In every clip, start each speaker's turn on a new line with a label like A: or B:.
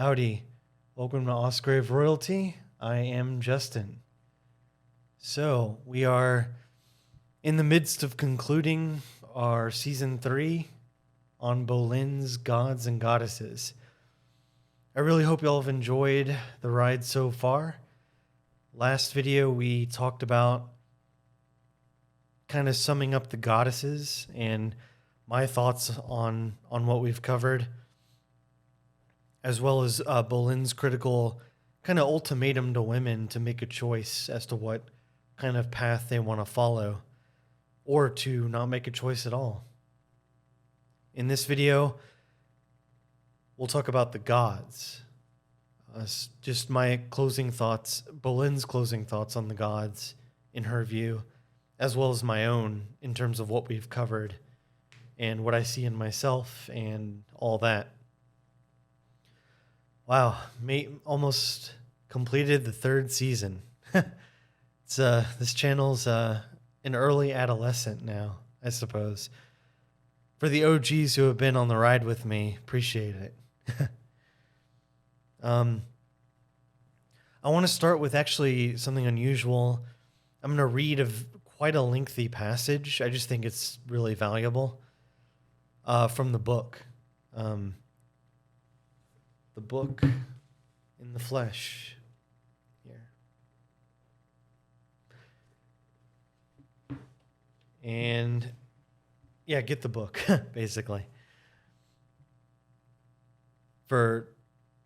A: Howdy. Welcome to Ausgrave Royalty. I am Justin. So, we are in the midst of concluding our Season 3 on Bolen's Gods and Goddesses. I really hope you all have enjoyed the ride so far. Last video, we talked about kind of summing up the goddesses and my thoughts on what we've covered, as well as Bolen's critical kind of ultimatum to women to make a choice as to what kind of path they want to follow, or to not make a choice at all. In this video, we'll talk about the gods. Just my closing thoughts, Bolen's closing thoughts on the gods in her view, as well as my own in terms of what we've covered and what I see in myself and all that. Wow, almost completed the third season. It's this channel's an early adolescent now, I suppose. For the OGs who have been on the ride with me, appreciate it. I want to start with actually something unusual. I'm going to read quite a lengthy passage. I just think it's really valuable from the book. The book in the flesh here. And yeah, get the book, basically. For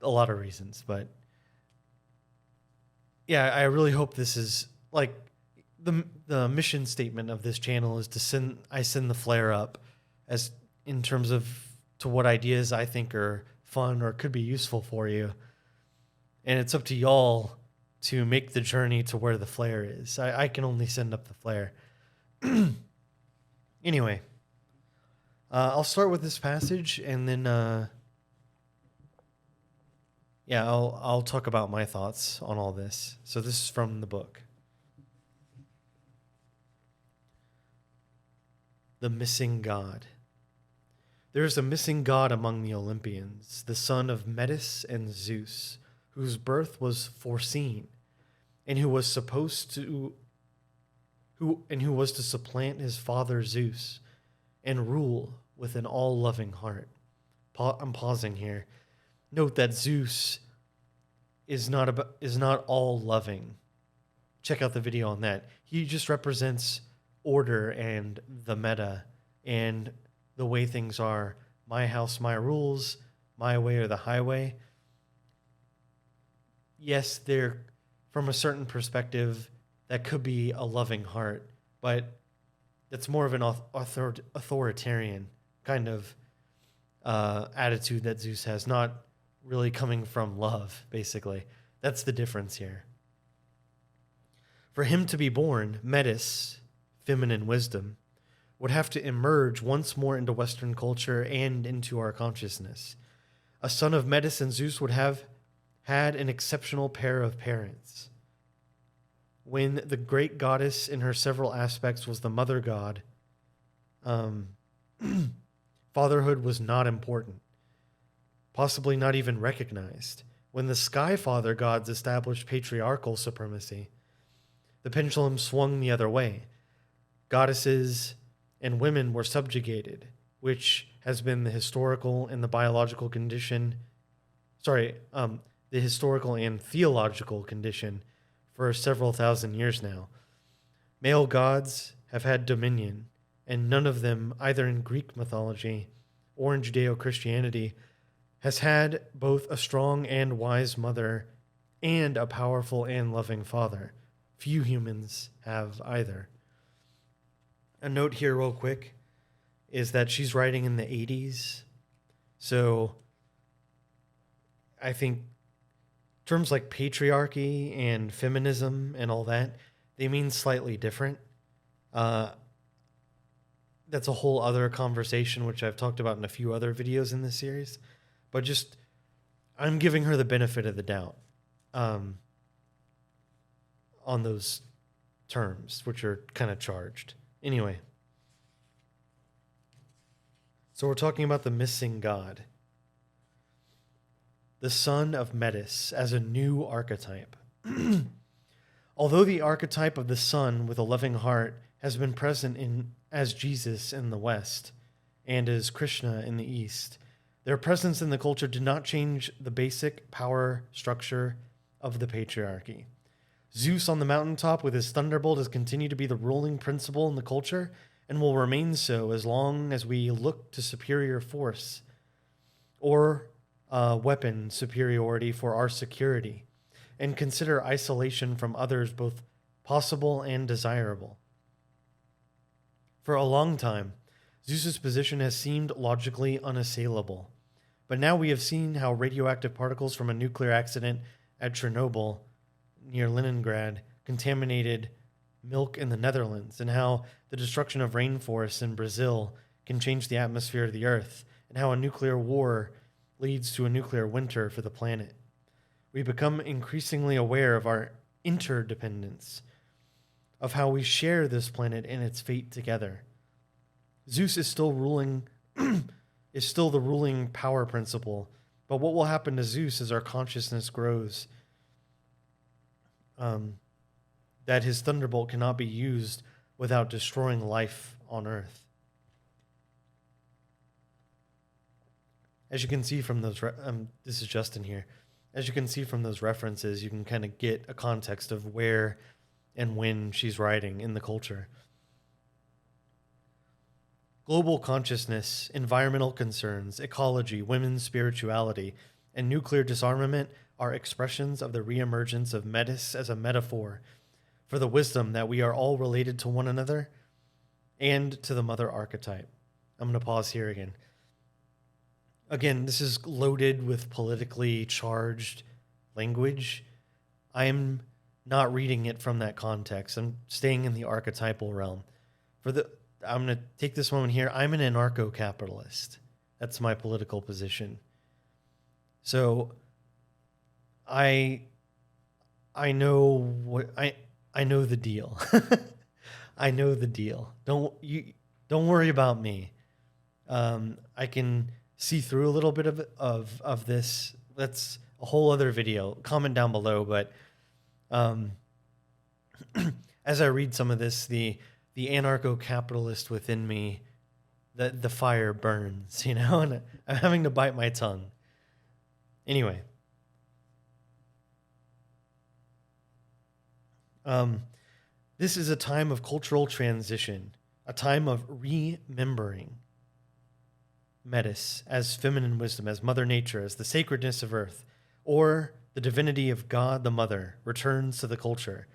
A: a lot of reasons, but yeah, I really hope this is like the mission statement of this channel is to send the flare up as in terms of to what ideas I think are fun or could be useful for you. And it's up to y'all to make the journey to where the flare is. I can only send up the flare. Anyway, I'll start with this passage and then I'll talk about my thoughts on all this. So this is from the book. The Missing God. There is a missing god among the Olympians, the son of Metis and Zeus, whose birth was foreseen, and who was to supplant his father Zeus and rule with an all-loving heart. I'm pausing here. Note that Zeus is not all loving. Check out the video on that. He just represents order and the meta and the way things are. My house, my rules, my way or the highway. Yes, they're from a certain perspective that could be a loving heart, but that's more of an authoritarian kind of attitude that Zeus has, not really coming from love, basically. That's the difference here. For him to be born, Metis, feminine wisdom, would have to emerge once more into Western culture and into our consciousness. A son of Metis and Zeus would have had an exceptional pair of parents. When the great goddess in her several aspects was the mother god, fatherhood was not important, possibly not even recognized. When the sky father gods established patriarchal supremacy, the pendulum swung the other way. Goddesses and women were subjugated, which has been the historical and the biological condition, the historical and theological condition for several thousand years now. Male gods have had dominion, and none of them, either in Greek mythology or in Judeo-Christianity, has had both a strong and wise mother and a powerful and loving father. Few humans have either. A note here real quick is that she's writing in the 80s. So I think terms like patriarchy and feminism and all that, they mean slightly different. That's a whole other conversation, which I've talked about in a few other videos in this series. But just, I'm giving her the benefit of the doubt on those terms, which are kind of charged. Anyway, so we're talking about the missing god. the son of Metis, as a new archetype. Although the archetype of the son with a loving heart has been present as Jesus in the West and as Krishna in the East, their presence in the culture did not change the basic power structure of the patriarchy. Zeus on the mountaintop with his thunderbolt has continued to be the ruling principle in the culture and will remain so as long as we look to superior force or weapon superiority for our security and consider isolation from others both possible and desirable. For a long time, Zeus's position has seemed logically unassailable, but now we have seen how radioactive particles from a nuclear accident at Chernobyl near Leningrad contaminated milk in the Netherlands, and how the destruction of rainforests in Brazil can change the atmosphere of the Earth, and how a nuclear war leads to a nuclear winter for the planet. We become increasingly aware of our interdependence, of how we share this planet and its fate together. Zeus is still the ruling power principle, but what will happen to Zeus as our consciousness grows? That his thunderbolt cannot be used without destroying life on Earth. As you can see from those, this is Justin here. As you can see from those references, you can kind of get a context of where and when she's writing in the culture. Global consciousness, environmental concerns, ecology, women's spirituality, and nuclear disarmament are expressions of the reemergence of Metis as a metaphor for the wisdom that we are all related to one another and to the mother archetype. I'm going to pause here again. Again, this is loaded with politically charged language. I am not reading it from that context. I'm staying in the archetypal realm. I'm going to take this moment here. I'm an anarcho-capitalist. That's my political position. So I know what I know the deal. I know the deal. Don't worry about me. I can see through a little bit of this. That's a whole other video. Comment down below. But as I read some of this, the anarcho-capitalist within me, the fire burns, and I'm having to bite my tongue. Anyway. This is a time of cultural transition, a time of remembering Metis as feminine wisdom, as Mother Nature, as the sacredness of Earth, or the divinity of God the Mother returns to the culture,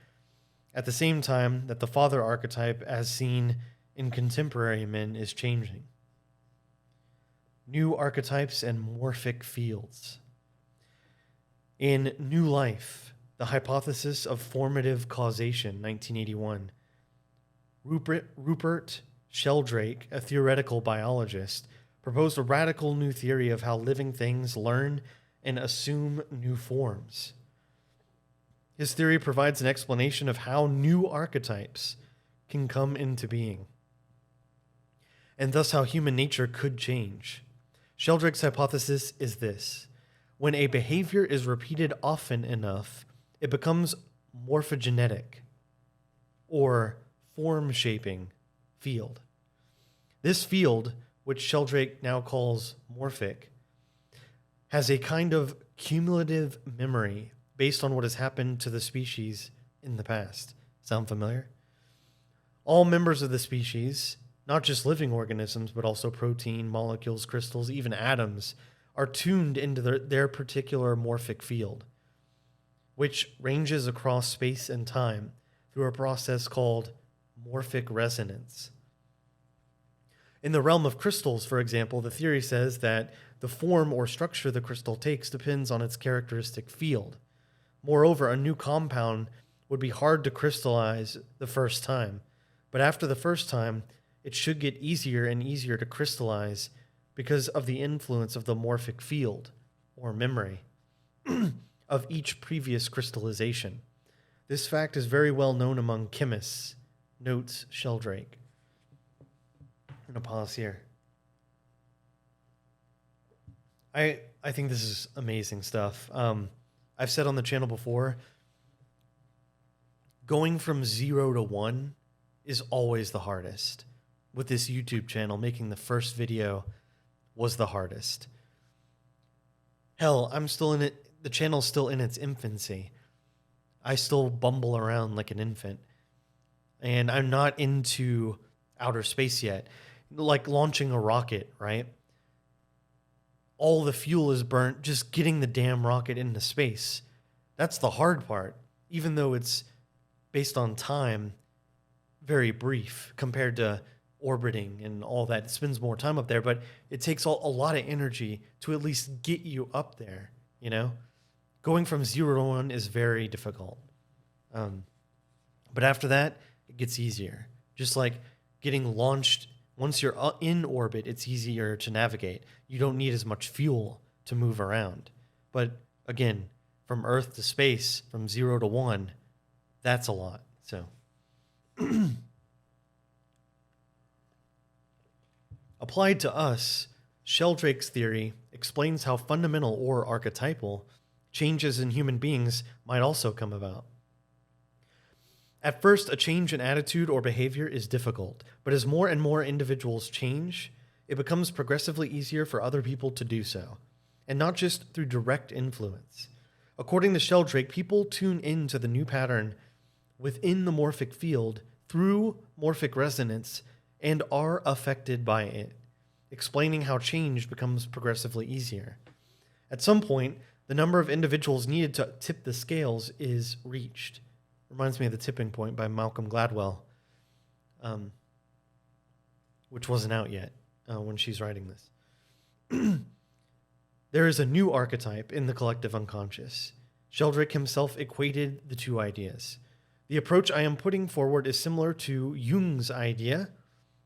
A: at the same time that the father archetype, as seen in contemporary men, is changing. New archetypes and morphic fields. In New Life, The Hypothesis of Formative Causation, 1981, Rupert Sheldrake, a theoretical biologist, proposed a radical new theory of how living things learn and assume new forms. His theory provides an explanation of how new archetypes can come into being, and thus how human nature could change. Sheldrake's hypothesis is this: when a behavior is repeated often enough, it becomes morphogenetic, or form-shaping field. This field, which Sheldrake now calls morphic, has a kind of cumulative memory based on what has happened to the species in the past. Sound familiar? All members of the species, not just living organisms, but also protein, molecules, crystals, even atoms, are tuned into their particular morphic field, which ranges across space and time through a process called morphic resonance. In the realm of crystals, for example, the theory says that the form or structure the crystal takes depends on its characteristic field. Moreover, a new compound would be hard to crystallize the first time, but after the first time, it should get easier and easier to crystallize because of the influence of the morphic field, or memory, of each previous crystallization. This fact is very well known among chemists, notes Sheldrake. I'm going to pause here. I think this is amazing stuff. I've said on the channel before, going from 0 to 1 is always the hardest. With this YouTube channel, making the first video was the hardest. Hell, I'm still in it. The channel's still in its infancy. I still bumble around like an infant. And I'm not into outer space yet. Like launching a rocket, right? All the fuel is burnt just getting the damn rocket into space. That's the hard part. Even though it's based on time, very brief compared to orbiting and all that. It spends more time up there, but it takes a lot of energy to at least get you up there, you know? Going from 0 to 1 is very difficult. But after that, it gets easier. Just like getting launched, once you're in orbit, it's easier to navigate. You don't need as much fuel to move around. But again, from Earth to space, from 0 to 1, that's a lot. So applied to us, Sheldrake's theory explains how fundamental or archetypal changes in human beings might also come about. At first, a change in attitude or behavior is difficult, but as more and more individuals change, it becomes progressively easier for other people to do so, and not just through direct influence. According to Sheldrake, people tune into the new pattern within the morphic field through morphic resonance and are affected by it, explaining how change becomes progressively easier. At some point, the number of individuals needed to tip the scales is reached. Reminds me of The Tipping Point by Malcolm Gladwell, which wasn't out yet when she's writing this. There is a new archetype in the collective unconscious. Sheldrake himself equated the two ideas. The approach I am putting forward is similar to Jung's idea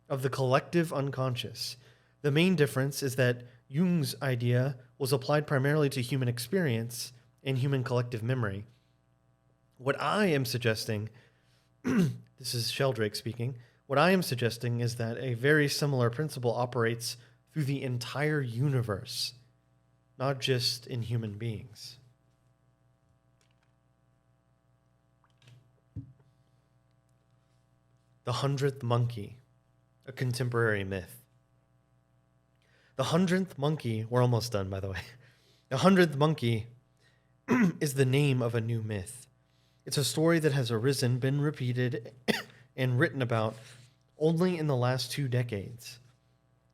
A: of the collective unconscious. The main difference is that Jung's idea was applied primarily to human experience and human collective memory. What I am suggesting, this is Sheldrake speaking, what I am suggesting is that a very similar principle operates through the entire universe, not just in human beings. The 100th Monkey, a contemporary myth. The 100th Monkey, we're almost done, by the way. The 100th Monkey is the name of a new myth. It's a story that has arisen, been repeated, and written about only in the last 2 decades.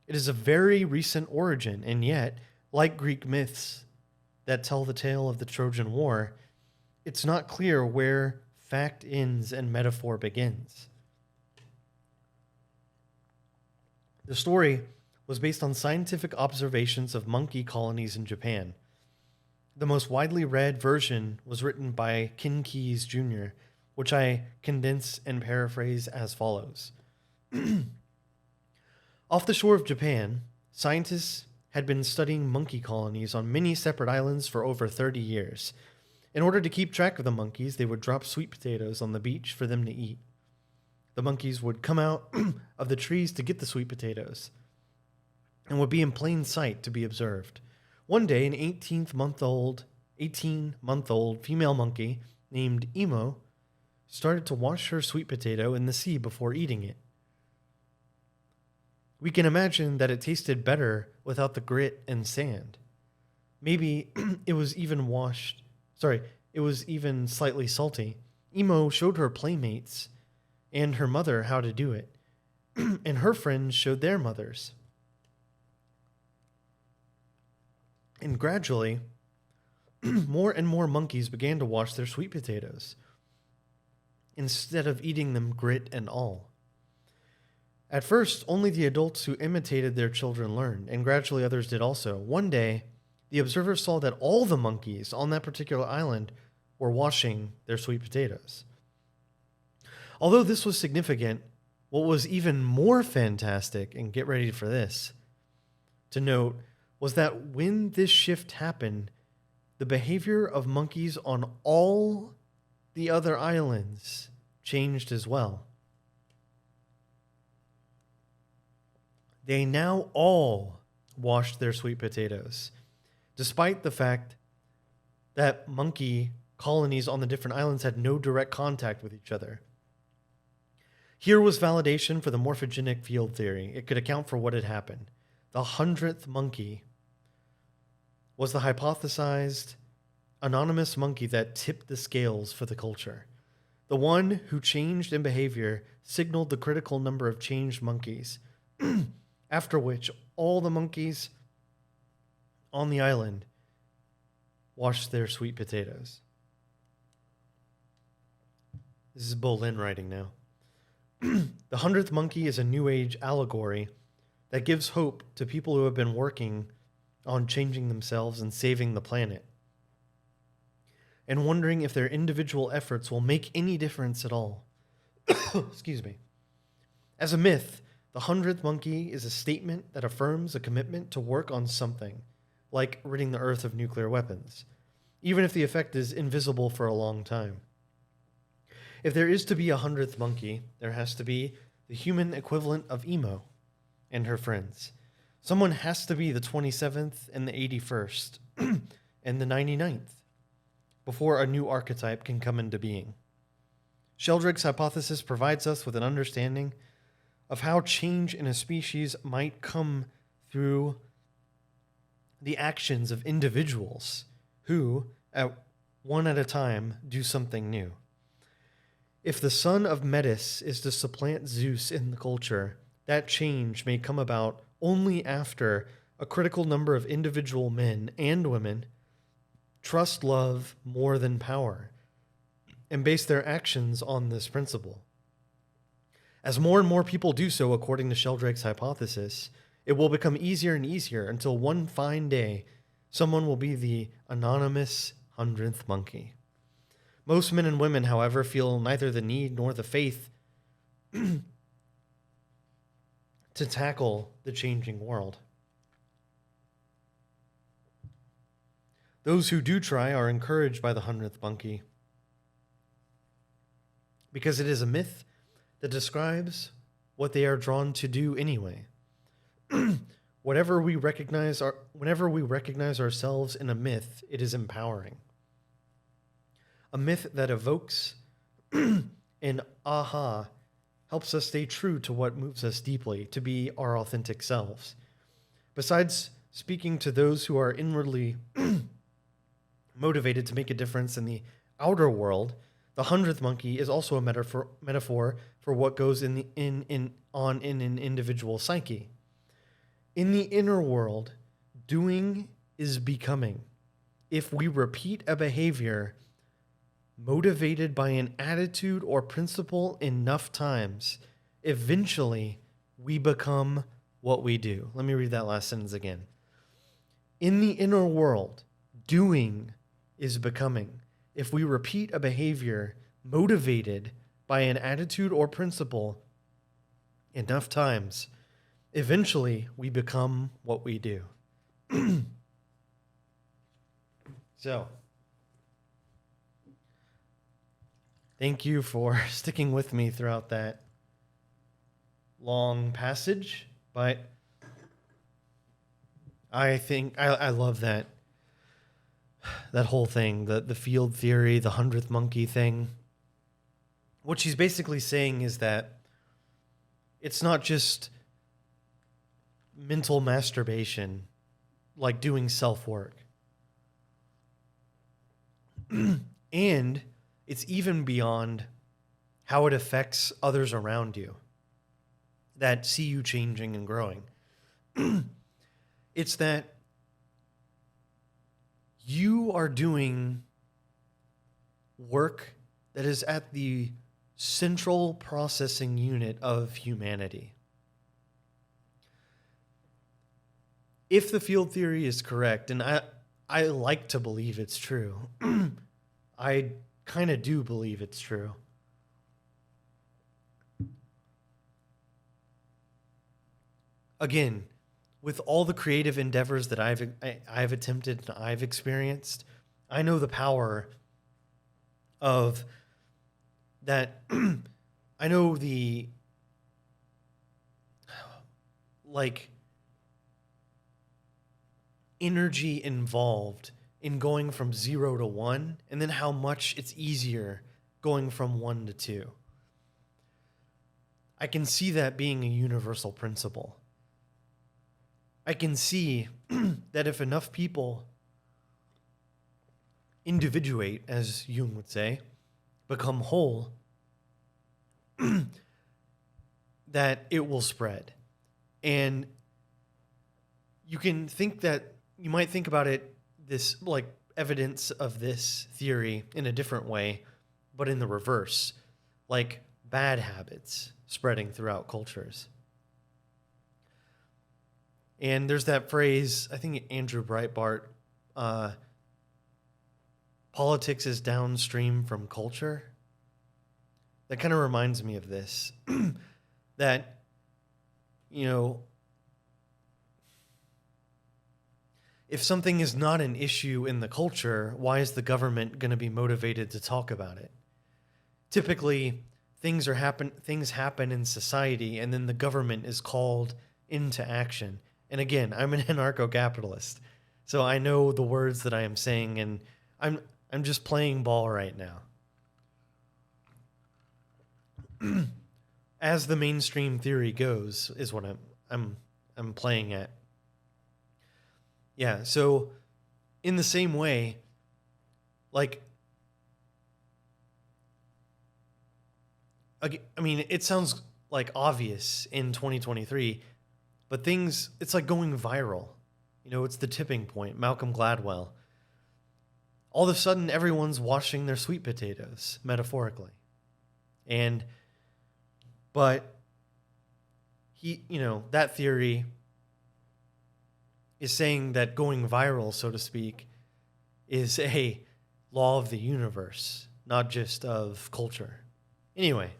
A: It is a very recent origin, and yet, like Greek myths that tell the tale of the Trojan War, it's not clear where fact ends and metaphor begins. The story was based on scientific observations of monkey colonies in Japan. The most widely read version was written by Ken Keyes Jr., which I condense and paraphrase as follows. Off the shore of Japan, scientists had been studying monkey colonies on many separate islands for over 30 years. In order to keep track of the monkeys, they would drop sweet potatoes on the beach for them to eat. The monkeys would come out of the trees to get the sweet potatoes and would be in plain sight to be observed. One day, an 18-month-old female monkey named Emo started to wash her sweet potato in the sea before eating it. We can imagine that it tasted better without the grit and sand. Maybe it was even slightly salty. Emo showed her playmates and her mother how to do it, and her friends showed their mothers. And gradually, more and more monkeys began to wash their sweet potatoes, instead of eating them grit and all. At first, only the adults who imitated their children learned, and gradually others did also. One day, the observers saw that all the monkeys on that particular island were washing their sweet potatoes. Although this was significant, what was even more fantastic, and get ready for this, to note, was that when this shift happened, the behavior of monkeys on all the other islands changed as well. They now all washed their sweet potatoes. despite the fact that monkey colonies on the different islands had no direct contact with each other. Here was validation for the morphogenic field theory. It could account for what had happened. The 100th monkey was the hypothesized anonymous monkey that tipped the scales for the culture. The one who changed in behavior signaled the critical number of changed monkeys, after which all the monkeys on the island washed their sweet potatoes. This is Bolen writing now. The 100th monkey is a New Age allegory that gives hope to people who have been working on changing themselves and saving the planet, and wondering if their individual efforts will make any difference at all. Excuse me. As a myth, the 100th monkey is a statement that affirms a commitment to work on something, like ridding the Earth of nuclear weapons, even if the effect is invisible for a long time. If there is to be a 100th monkey, there has to be the human equivalent of Emo and her friends. Someone has to be the 27th and the 81st and the 99th before a new archetype can come into being. Sheldrake's hypothesis provides us with an understanding of how change in a species might come through the actions of individuals who, one at a time, do something new. If the son of Metis is to supplant Zeus in the culture, that change may come about only after a critical number of individual men and women trust love more than power and base their actions on this principle. As more and more people do so, according to Sheldrake's hypothesis, it will become easier and easier until one fine day someone will be the anonymous 100th monkey. Most men and women, however, feel neither the need nor the faith to tackle the changing world. Those who do try are encouraged by the 100th monkey, because it is a myth that describes what they are drawn to do anyway. Whenever we recognize ourselves in a myth, it is empowering. A myth that evokes an aha helps us stay true to what moves us deeply, to be our authentic selves. Besides speaking to those who are inwardly motivated to make a difference in the outer world, the 100th monkey is also a metaphor for what goes on in an individual psyche. In the inner world, doing is becoming. If we repeat a behavior motivated by an attitude or principle enough times, eventually we become what we do. Let me read that last sentence again. In the inner world, doing is becoming. If we repeat a behavior motivated by an attitude or principle enough times, eventually we become what we do. So, thank you for sticking with me throughout that long passage, but I think I love that whole thing, the field theory, the 100th monkey thing. What she's basically saying is that it's not just mental masturbation, like doing self-work. And it's even beyond how it affects others around you that see you changing and growing. It's that you are doing work that is at the central processing unit of humanity. If the field theory is correct, and I like to believe it's true, I kind of do believe it's true. Again, with all the creative endeavors that I've attempted and I've experienced, I know the power of that. I know the, like, energy involved in going from 0 to 1, and then how much it's easier going from 1 to 2. I can see that being a universal principle. I can see that if enough people individuate, as Jung would say, become whole, that it will spread. And you can think that, you might think about it, this like evidence of this theory in a different way, but in the reverse, like bad habits spreading throughout cultures. And there's that phrase, I think Andrew Breitbart, politics is downstream from culture. That kind of reminds me of this, that, you know, if something is not an issue in the culture, why is the government going to be motivated to talk about it? Typically, things happen in society, and then the government is called into action. And again, I'm an anarcho-capitalist, so I know the words that I am saying, and I'm just playing ball right now. As the mainstream theory goes, is what I'm playing at. Yeah, so in the same way, like, I mean, it sounds like obvious in 2023, but it's like going viral. You know, it's the tipping point. Malcolm Gladwell. All of a sudden, everyone's washing their sweet potatoes, metaphorically. But that theory is saying that going viral, so to speak, is a law of the universe, not just of culture. Anyway,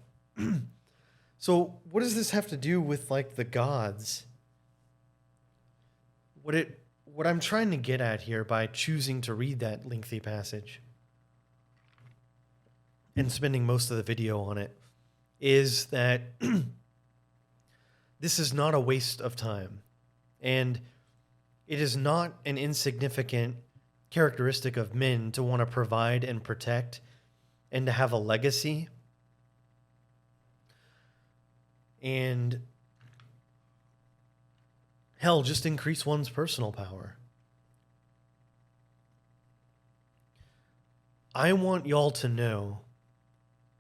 A: so what does this have to do with like the gods? What I'm trying to get at here by choosing to read that lengthy passage and spending most of the video on it is that this is not a waste of time, and it is not an insignificant characteristic of men to want to provide and protect and to have a legacy. And hell, just increase one's personal power. I want y'all to know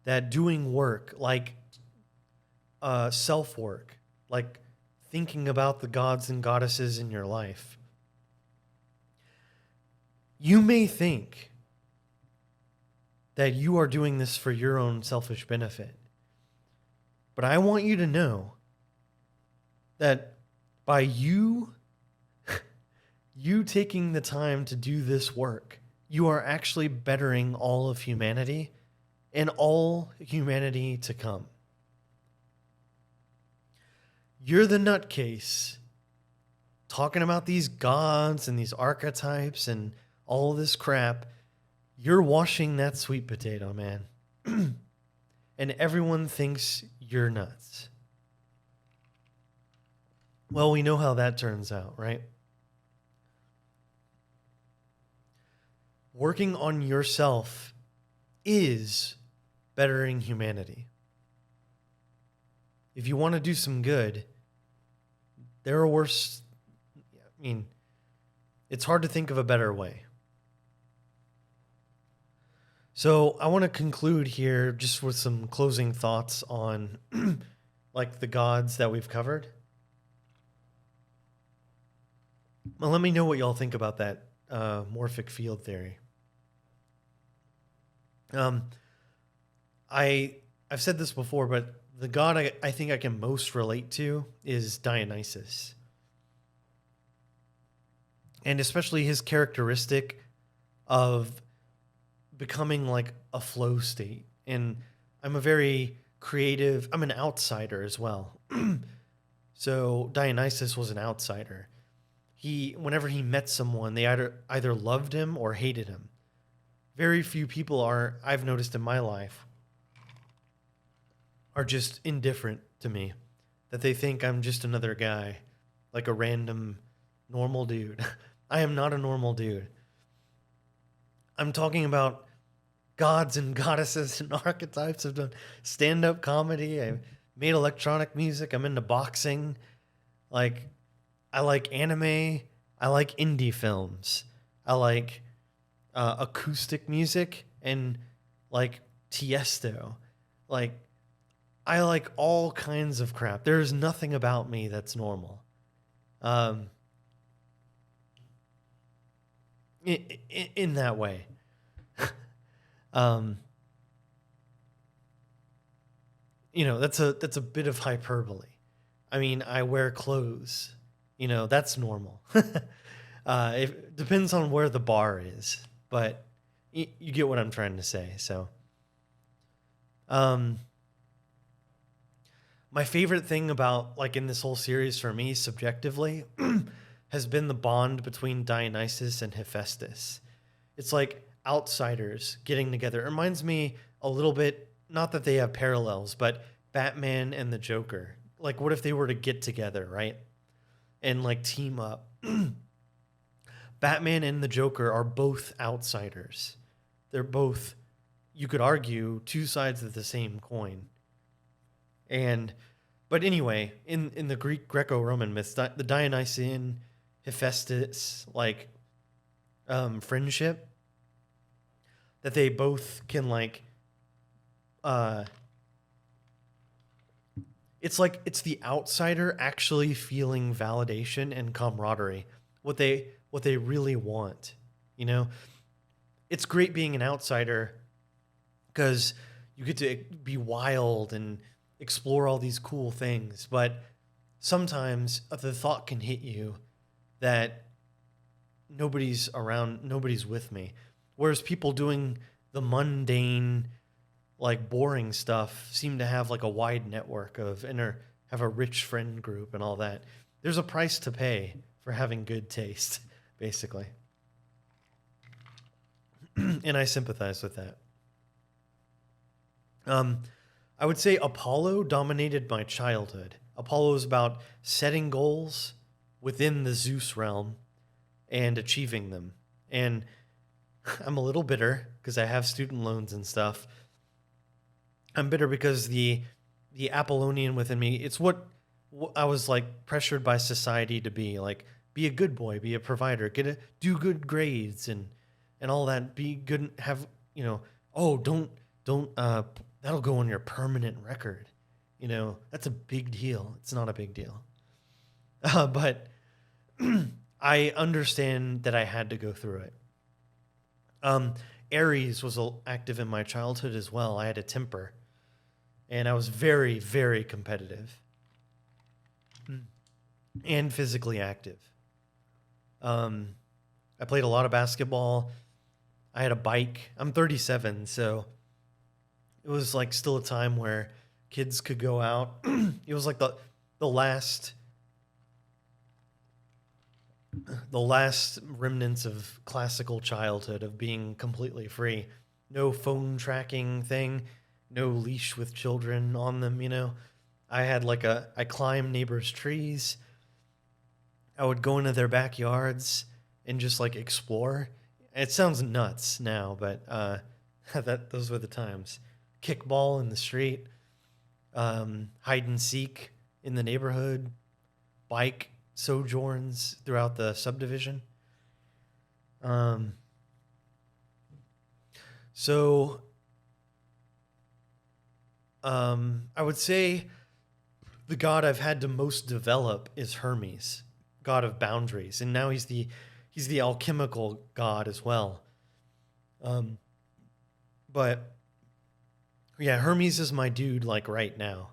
A: that doing work, like self-work, like thinking about the gods and goddesses in your life, you may think that you are doing this for your own selfish benefit. But I want you to know that by you taking the time to do this work, you are actually bettering all of humanity and all humanity to come. You're the nutcase talking about these gods and these archetypes and all this crap. You're washing that sweet potato, man. And everyone thinks you're nuts. Well, we know how that turns out, right? Working on yourself is bettering humanity. If you want to do some good, there are worse. I mean, it's hard to think of a better way. So I want to conclude here just with some closing thoughts on like the gods that we've covered. Well, let me know what y'all think about that morphic field theory. I've said this before, but the god I think I can most relate to is Dionysus. And especially his characteristic of becoming like a flow state. And I'm a very creative, I'm an outsider as well. So Dionysus was an outsider. Whenever he met someone, they either loved him or hated him. Very few people I've noticed in my life, are just indifferent to me. That they think I'm just another guy, like a random normal dude. I am not a normal dude. I'm talking about gods and goddesses and archetypes. I've done stand-up comedy. I've made electronic music. I'm into boxing. Like, I like anime. I like indie films. I like acoustic music and like Tiesto. Like, I like all kinds of crap. There's nothing about me that's normal. In that way. That's a bit of hyperbole. I mean, I wear clothes. That's normal. It depends on where the bar is, but you get what I'm trying to say. So, my favorite thing about, like, in this whole series for me, subjectively, has been the bond between Dionysus and Hephaestus. It's like outsiders getting together. It reminds me a little bit, not that they have parallels, but Batman and the Joker. Like, what if they were to get together, right? And, like, team up. Batman and the Joker are both outsiders. They're both, you could argue, two sides of the same coin. But anyway, in the Greco-Roman myths, the Dionysian Hephaestus, like, friendship, that they both can, like, it's like it's the outsider actually feeling validation and camaraderie, what they really want. It's great being an outsider because you get to be wild and explore all these cool things, but sometimes the thought can hit you that nobody's around, nobody's with me. Whereas people doing the mundane, like, boring stuff seem to have, like, a wide network of have a rich friend group and all that. There's a price to pay for having good taste, basically. And I sympathize with that. I would say Apollo dominated my childhood. Apollo is about setting goals within the Zeus realm and achieving them. And I'm a little bitter because I have student loans and stuff. I'm bitter because the Apollonian within me, it's what I was, like, pressured by society to be. Like, be a good boy, be a provider, do good grades and all that. Be good, have, don't that'll go on your permanent record. That's a big deal. It's not a big deal. But I understand that I had to go through it. Aries was active in my childhood as well. I had a temper. And I was very, very competitive. And physically active. I played a lot of basketball. I had a bike. I'm 37, so it was, like, still a time where kids could go out. It was like the last remnants of classical childhood of being completely free. No phone tracking thing, no leash with children on them, I had, like, I climbed neighbors' trees. I would go into their backyards and just, like, explore. It sounds nuts now, but those were the times. Kickball in the street, hide and seek in the neighborhood, bike sojourns throughout the subdivision. So I would say the god I've had to most develop is Hermes, god of boundaries, and now he's the alchemical god as well. But yeah, Hermes is my dude, like, right now.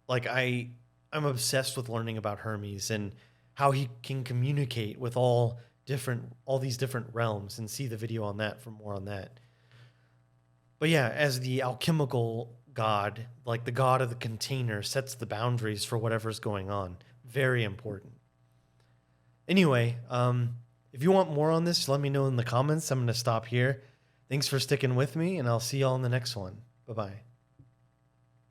A: Like, I'm obsessed with learning about Hermes and how he can communicate with all these different realms, and see the video on that for more on that. But yeah, as the alchemical god, like the god of the container, sets the boundaries for whatever's going on. Very important. Anyway, if you want more on this, let me know in the comments. I'm going to stop here. Thanks for sticking with me, and I'll see y'all in the next one. Bye-bye.